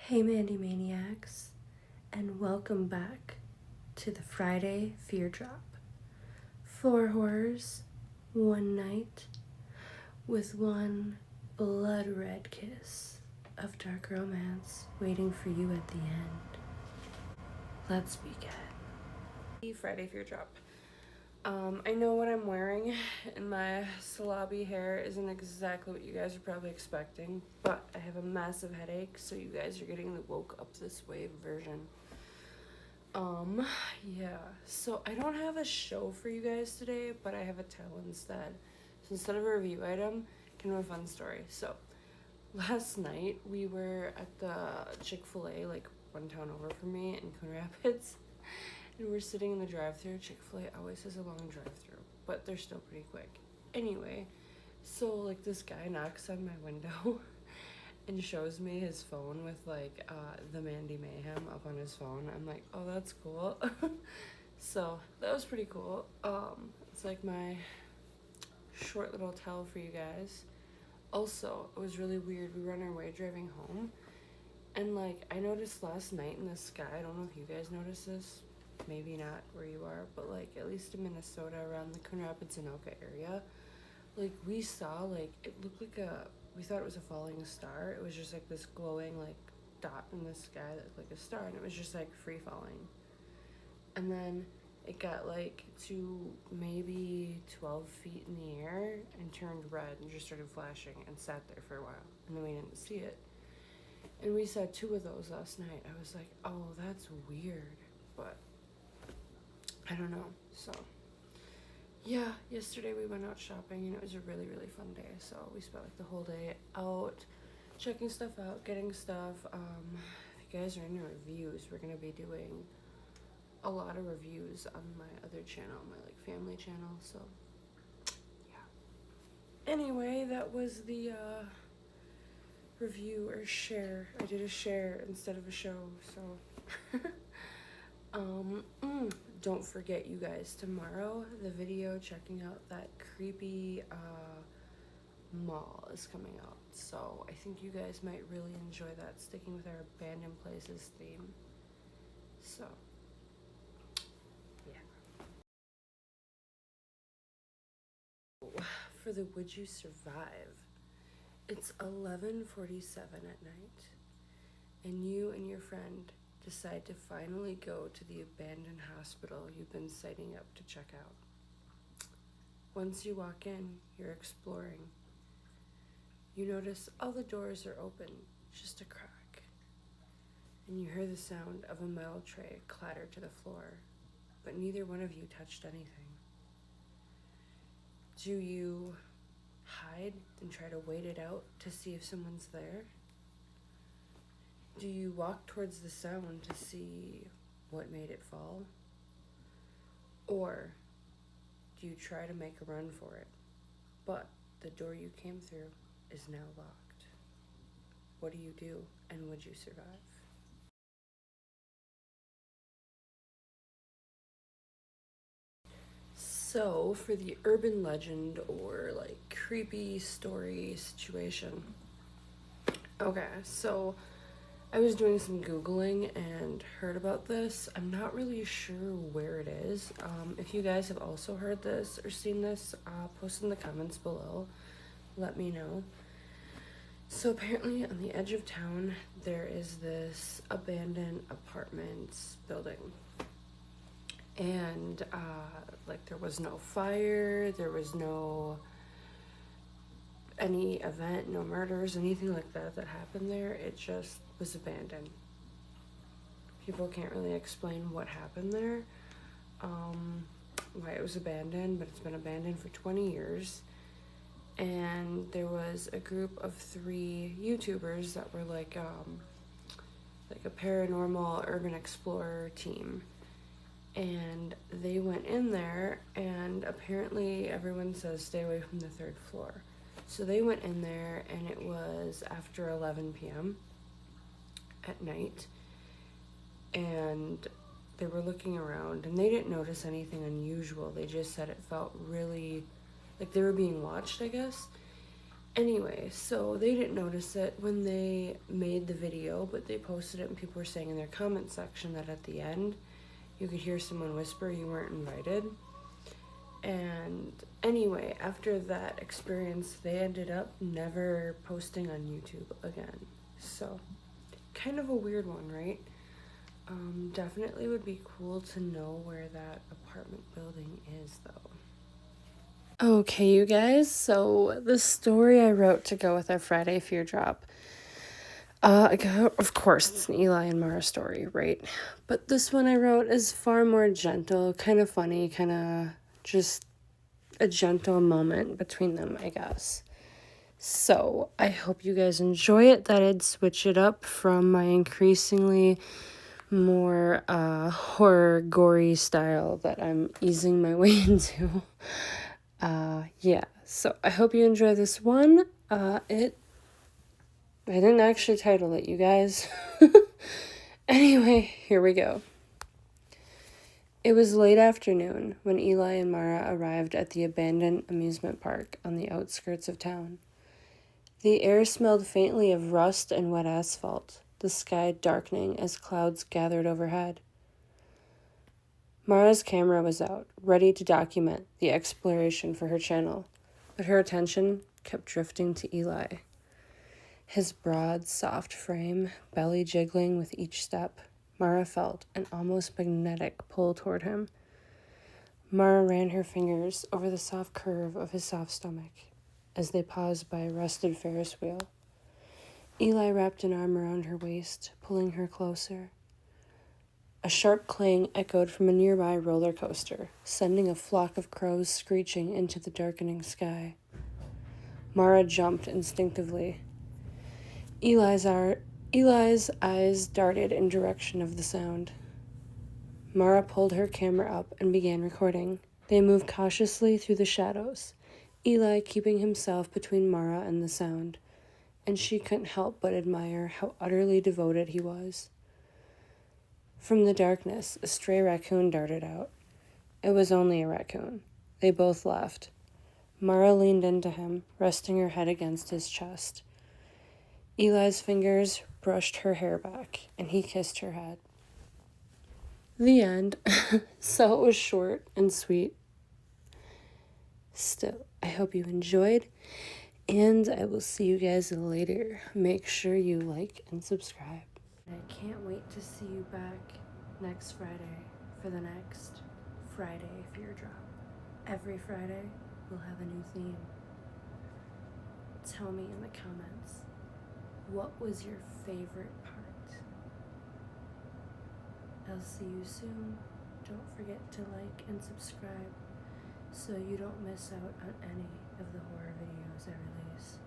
Hey Mandy Maniacs, and welcome back to the Friday Fear Drop. 4 horrors, one night, with one blood red kiss of dark romance waiting for you at the end. Let's begin. Friday Fear Drop. I know what I'm wearing, and my salabi hair isn't exactly what you guys are probably expecting, but I have a massive headache, so you guys are getting the woke up this way version. Yeah, so I don't have a show for you guys today, but I have a tell instead. So instead of a review item, kind of a fun story. So last night we were at the Chick-fil-A, like one town over from me in Coon Rapids, and we're sitting in the drive-thru. Chick-fil-A always has a long drive-thru, but they're still pretty quick. Anyway, so like this guy knocks on my window and shows me his phone with like the Mandy Mayhem up on his phone. I'm like, oh, that's cool. So that was pretty cool. It's like my short little tell for you guys. Also, it was really weird. We were on our way driving home, and like I noticed last night in the sky, I don't know if you guys noticed this, maybe not where you are, but like at least in Minnesota around the Coon Rapids Anoka area, like we saw like it looked like we thought it was a falling star. It was just like this glowing like dot in the sky that looked like a star, and it was just like free falling. And then it got like to maybe 12 feet in the air and turned red and just started flashing and sat there for a while. And then we didn't see it. And we saw 2 of those last night. I was like, oh, that's weird. But I don't know. So yeah, yesterday we went out shopping and it was a really, really fun day. So we spent like the whole day out checking stuff out, getting stuff. If you guys are into reviews, we're gonna be doing a lot of reviews on my other channel, my like family channel. So yeah. Anyway, that was the review or share. I did a share instead of a show. So don't forget, you guys, tomorrow the video checking out that creepy mall is coming out. So I think you guys might really enjoy that, sticking with our abandoned places theme. So for the Would You Survive, it's 11:47 at night, and you and your friend decide to finally go to the abandoned hospital you've been sighting up to check out. Once you walk in, you're exploring. You notice all the doors are open, just a crack, and you hear the sound of a metal tray clatter to the floor, but neither one of you touched anything. Do you hide and try to wait it out to see if someone's there? Do you walk towards the sound to see what made it fall? Or do you try to make a run for it, but the door you came through is now locked? What do you do, and would you survive? So, for the urban legend or like creepy story situation, okay, so I was doing some Googling and heard about this. I'm not really sure where it is. If you guys have also heard this or seen this, post in the comments below. Let me know. So apparently on the edge of town, there is this abandoned apartments building. And like there was no fire, there was no any event, no murders, anything like that happened there. It just was abandoned. People can't really explain what happened there, why it was abandoned, but it's been abandoned for 20 years. And there was a group of 3 YouTubers that were like a paranormal urban explorer team. And they went in there, and apparently everyone says stay away from the 3rd floor. So they went in there, and it was after 11 p.m. at night, and they were looking around, and they didn't notice anything unusual. They just said it felt really like they were being watched, I guess. Anyway, so they didn't notice it when they made the video, but they posted it and people were saying in their comment section that at the end you could hear someone whisper you weren't invited. And anyway, after that experience, they ended up never posting on YouTube again. So, kind of a weird one, right? Definitely would be cool to know where that apartment building is, though. Okay, you guys, so the story I wrote to go with our Friday Fear Drop. Of course, it's an Eli and Mara story, right? But this one I wrote is far more gentle, kind of funny, kind of just a gentle moment between them, I guess. So I hope you guys enjoy it, that I'd switch it up from my increasingly more horror, gory style that I'm easing my way into. Yeah, so I hope you enjoy this one. I didn't actually title it, you guys. Anyway, here we go. It was late afternoon when Eli and Mara arrived at the abandoned amusement park on the outskirts of town. The air smelled faintly of rust and wet asphalt, the sky darkening as clouds gathered overhead. Mara's camera was out, ready to document the exploration for her channel, but her attention kept drifting to Eli. His broad, soft frame, belly jiggling with each step, Mara felt an almost magnetic pull toward him. Mara ran her fingers over the soft curve of his soft stomach as they paused by a rusted Ferris wheel. Eli wrapped an arm around her waist, pulling her closer. A sharp clang echoed from a nearby roller coaster, sending a flock of crows screeching into the darkening sky. Mara jumped instinctively. Eli's eyes darted in direction of the sound. Mara pulled her camera up and began recording. They moved cautiously through the shadows, Eli keeping himself between Mara and the sound, and she couldn't help but admire how utterly devoted he was. From the darkness, a stray raccoon darted out. It was only a raccoon. They both laughed. Mara leaned into him, resting her head against his chest. Eli's fingers brushed her hair back, and he kissed her head. The end. So it was short and sweet. Still, I hope you enjoyed, and I will see you guys later. Make sure you like and subscribe. I can't wait to see you back next Friday for the next Friday Fear Drop. Every Friday, we'll have a new theme. Tell me in the comments, what was your favorite part? I'll see you soon. Don't forget to like and subscribe so you don't miss out on any of the horror videos I release.